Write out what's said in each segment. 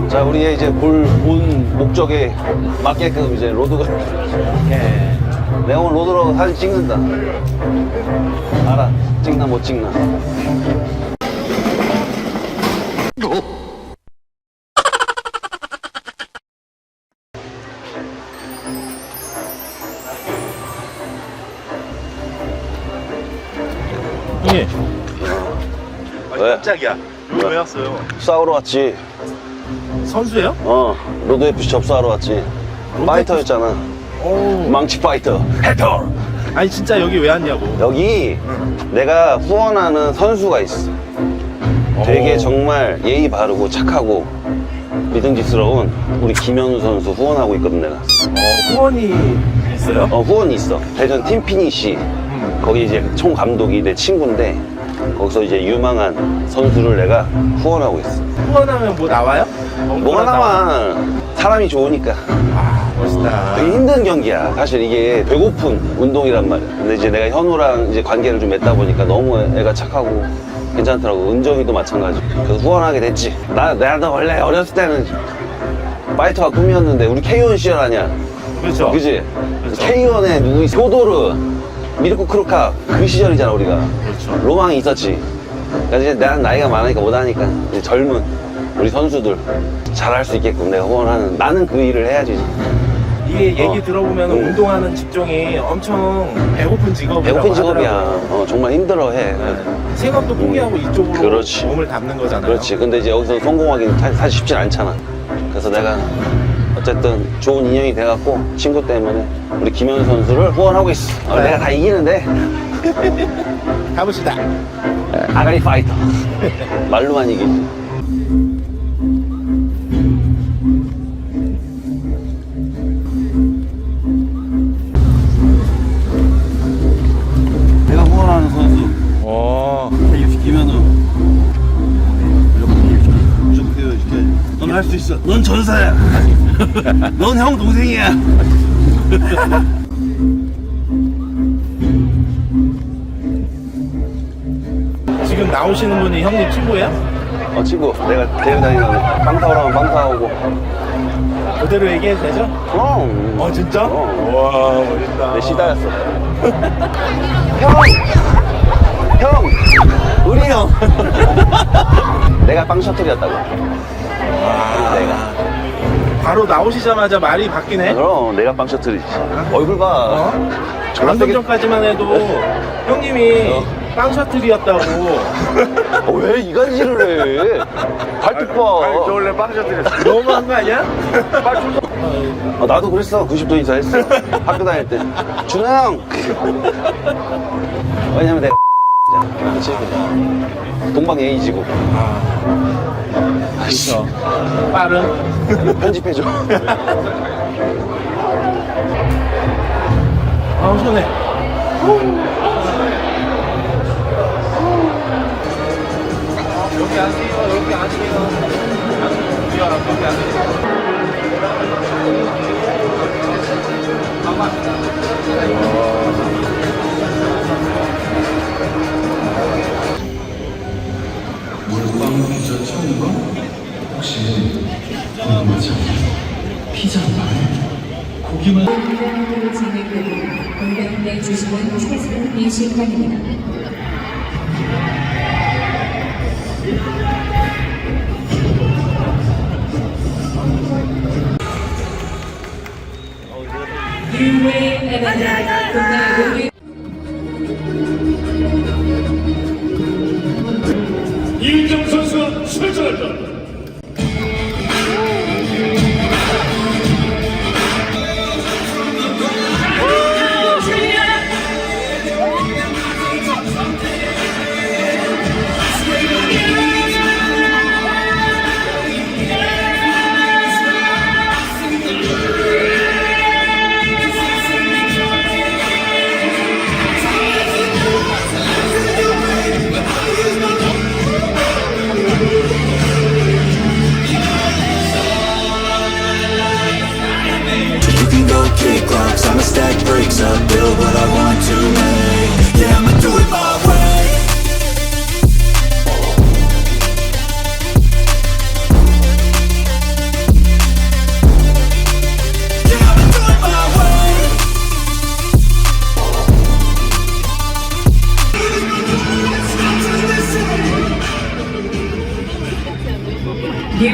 자, 우리의 이제 본 목적에 맞게끔 이제 로드가. 예. 내가 오늘 로드로 사진 찍는다. 알아. 찍나 못 찍나. 예. 왜? 깜짝이야. 왜 왔어요? 싸우러 왔지. 선수예요? 로드 FC 접수하러 왔지. 파이터였잖아. 오. 망치 파이터. 해터. 아니 진짜 여기 왜 왔냐고. 여기 내가 후원하는 선수가 있어. 되게 오. 정말 예의 바르고 착하고 믿음직스러운 우리 김현우 선수 후원하고 있거든, 내가. 후원이 있어요? 후원이 있어. 대전 팀피니시. 거기 이제 총 감독이 내 친구인데 거기서 이제 유망한 선수를 내가 후원하고 있어. 후원하면 뭐 나와요? 뭐가 나와? 사람이 좋으니까. 아 멋있다. 되게 힘든 경기야. 사실 이게 배고픈 운동이란 말이야. 근데 이제 내가 현우랑 이제 관계를 좀 맺다 보니까 너무 애가 착하고 괜찮더라고. 은정이도 마찬가지. 그래서 후원하게 됐지. 나도 원래 어렸을 때는 파이터가 꿈이었는데 우리 K1 시절 아니야? 그렇죠. 그지? 그렇죠. K1에 누구 있어? 효도르, 미르코 크루카 그 시절이잖아 우리가. 그렇죠. 로망이 있었지. 그러니까 이제 난 나이가 많으니까 못하니까 이제 젊은 우리 선수들 잘할 수 있게끔 내가 후원하는. 나는 그 일을 해야지. 이게 얘기 들어보면 응. 운동하는 직종이 엄청 배고픈 직업이라고 배고픈 직업이야. 하더라고요. 정말 힘들어해. 생업도 포기하고 이쪽으로 그렇지. 몸을 담는 거잖아요. 그렇지. 근데 이제 여기서 성공하기는 사실 쉽진 않잖아. 그래서 내가 어쨌든 좋은 인연이 돼갖고 친구 때문에 우리 김현우 선수를 후원하고 있어. 네. 내가 다 이기는데 가봅시다. 아가리 파이터. 말로만 이기지. 내가 후원하는 선수 김현우. 무조건 배워줄게. 넌 할 수 있어. 넌 전사야. 넌 형 동생이야. 지금 나오시는 분이 형님 친구예요? 친구. 내가 대회 다니는 빵 타오러 가면 빵 타오고. 그대로 얘기해도 되죠? 그럼. 진짜? 와 멋있다. 내 시다였어. 형! 우리 형! 내가 빵 셔틀이었다고. 내가. 바로 나오시자마자 말이 바뀌네. 그럼 내가 빵 셔틀이지. 얼굴 봐. 졸라 방금 세게. 전까지만 해도 형님이 빵 셔틀이었다고. 왜 이간질을 해? 발톱 봐. 저 원래 빵 셔틀이었어요. 너무한 거 아니야? 나도 그랬어. 90도 이상 했어. 학교 다닐 때. 준하 형! 왜냐면 내가 그치? 동방예의지고. 그렇죠. 빠른. 편집해줘. 시원해. 여기 앉으세요. 여기 앉으세요. 여기 앉으세요. 몰빵 피자 처음과 혹시 궁금하지 않나요? 피자 안에 고기만 건강에 주시는 최선 인식관입니다. 유웨이 에반다 국내 이은정 선수가 출전한다.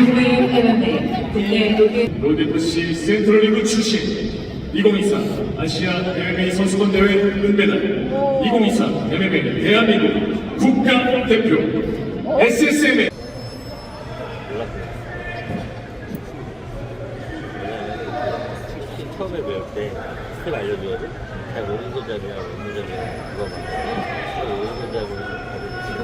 뉴웨이브 MMA 국내 노래 로데프시 센트럴리그 출신 2023 아시아 MMA 선수권 대회 은메달 2023 MMA 대한민국 국가대표 SSMA 처음에 배울 때 스킬 알려줘야지. 잘 모르는 손잡이야, 없는 손잡이야, 그거 막. 모르는 손잡이는 다들 지금.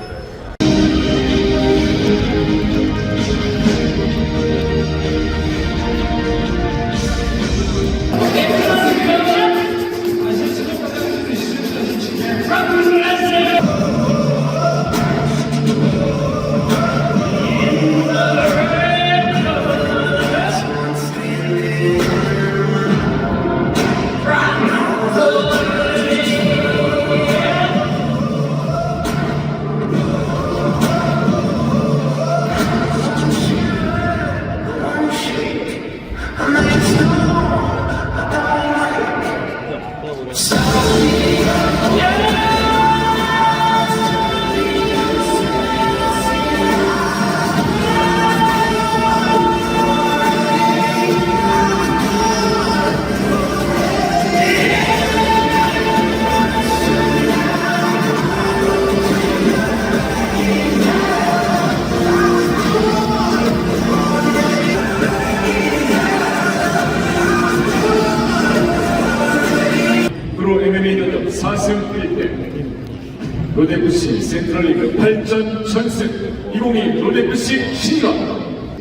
프로 MMA 연합 4승 1패 로데프시 센트럴리그 8전 전승 2022 로데프시 신과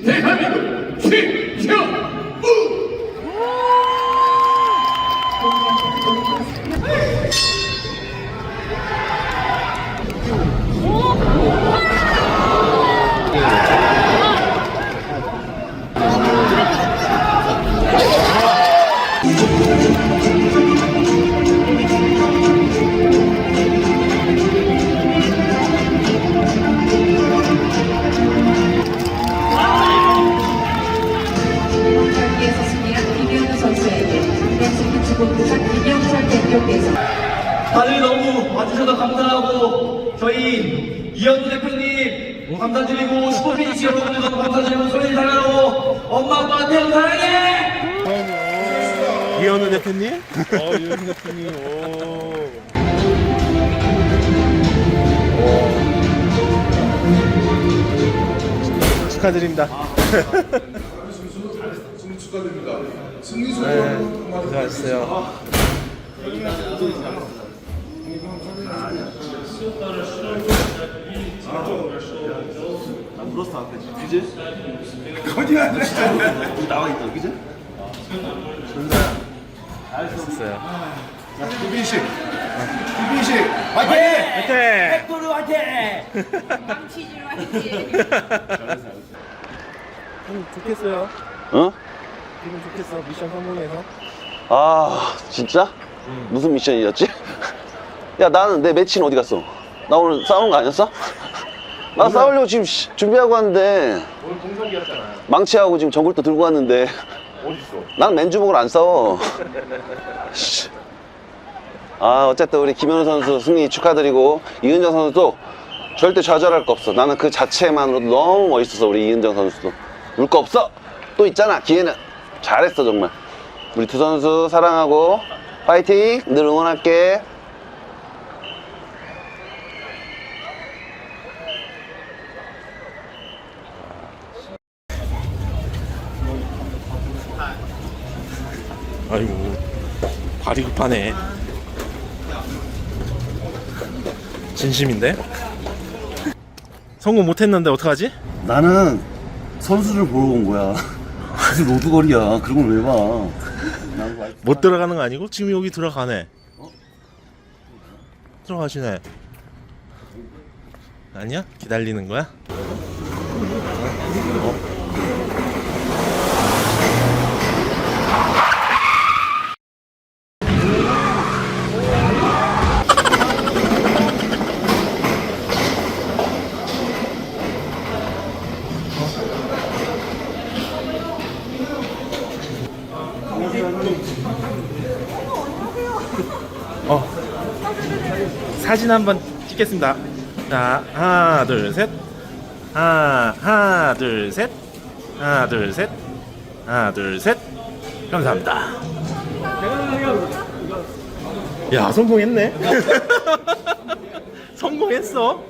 대한민국 김형우 경기에서 승리한 김현우 선수에게 국내스포츠본부장 김영철 대표께서 다들 너무 와주셔서 감사하고 저희 이현우 대표님 감사드리고 슈퍼피니시 여러분들도 감사드리고 소리 사랑하고 엄마 아빠한테 사랑해! 이현우 대표님? 이현우 대표님. 축하드립니다. 승리 축하드립니다. 승리 소감 고생하셨어요. 잘했어요. 김빈식, 김빈식, 화이팅! 화이팅! 토르 화이팅! 좋겠어요. 어? 기분 좋겠어. 미션 성공해서. 아 진짜? 무슨 미션이었지? 야 나는 내 매치는 어디 갔어? 나 오늘 싸우는 거 아니었어? 나 싸우려고 지금 준비하고 왔는데 오늘 공석이었잖아. 망치하고 지금 정글도 들고 왔는데 어딨어? 난 맨주먹으로 안 싸워. 씨. 아 어쨌든 우리 김현우 선수 승리 축하드리고 이은정 선수도 절대 좌절할 거 없어. 나는 그 자체만으로도 너무 멋있어서 우리 이은정 선수도 울 거 없어. 또 있잖아 기회는. 잘했어 정말. 우리 두 선수 사랑하고 파이팅. 늘 응원할게. 아이고 발이 급하네. 진심인데? 성공 못했는데 어떡하지? 나는 선수를 보러 온 거야. 무슨 로드거리야. 그런 걸 왜 봐. 못 들어가는 거 아니고 지금 여기 들어가네. 들어가시네. 아니야? 기다리는 거야? 사진 한번 찍겠습니다. 자, 하나, 둘, 셋. 하나, 둘, 셋. 하나 둘 셋. 하나 둘 셋. 감사합니다. 야 성공했네. 성공했어.